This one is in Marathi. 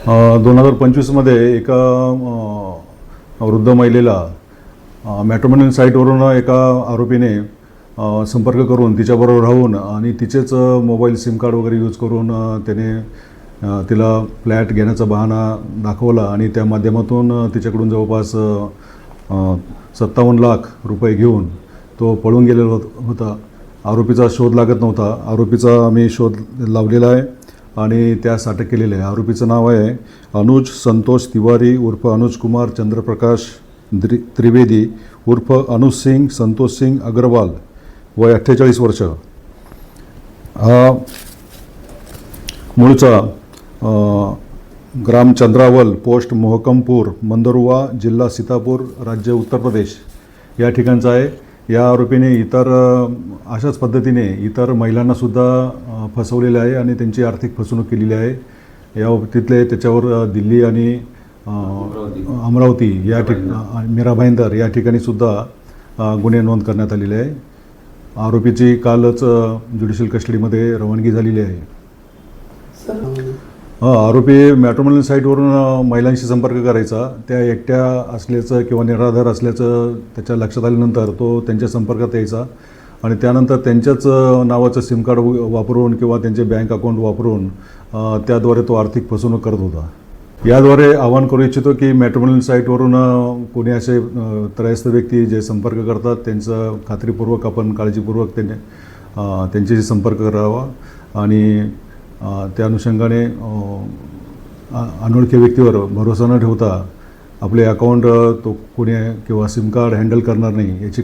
2025मध्ये एका वृद्ध महिलेला मॅट्रिमोनियल साईटवरून एका आरोपीने संपर्क करून तिच्याबरोबर राहून आणि तिचेच मोबाईल सिम कार्ड वगैरे यूज करून त्याने तिला फ्लॅट घेण्याचा बहाणा दाखवला आणि त्या माध्यमातून तिच्याकडून जवळपास 57 लाख रुपये घेऊन तो पळून गेलेला होता. आरोपीचा शोध लागत नव्हता. आरोपीचा आम्ही शोध लावलेला आहे आणि त्यास अटक केलेली आहे. आरोपीचं नाव आहे अनुज संतोष तिवारी उर्फ अनुज कुमार चंद्रप्रकाश त्रिवेदी उर्फ अनुज सिंग संतोष सिंग अग्रवाल, वय 48 वर्ष. हा मूळचा ग्राम चंद्रावल, पोस्ट मोहकमपूर, मंदरुवा, जिल्हा सीतापूर, राज्य उत्तर प्रदेश या ठिकाणचा आहे. या आरोपीने अशाच पद्धतीने इतर महिलांनासुद्धा फसवलेले आहे आणि त्यांची आर्थिक फसवणूक केलेली आहे. या बाबतीतले त्याच्यावर दिल्ली आणि अमरावती या मीरा भाईंदर या ठिकाणीसुद्धा गुन्हे नोंद करण्यात आलेले आहे. आरोपीची कालच ज्युडिशियल कस्टडीमध्ये रवानगी झालेली आहे. आरोपी मॅट्रिमोनियल साईटवरून महिलांशी संपर्क करायचा. त्या एकट्या असल्याचं किंवा निराधार असल्याचं त्याच्या लक्षात आल्यानंतर तो त्यांच्या संपर्कात यायचा आणि त्यानंतर त्यांच्याच नावाचं सिम कार्ड वापरून किंवा त्यांचे बँक अकाउंट वापरून त्याद्वारे तो आर्थिक फसवणूक करत होता. याद्वारे आवाहन करू इच्छितो की मॅट्रिमोनियल साईटवरून कोणी असे त्रयस्थ व्यक्ती जे संपर्क करतात त्यांचं खात्रीपूर्वक आपण काळजीपूर्वक त्यांच्याशी संपर्क करावा आणि त्या अनुषंगाने अनोळखी व्यक्तीवर भरोसा न ठेवता आपले अकाउंट तो कोणी किंवा सिम कार्ड हँडल करणार नाही याची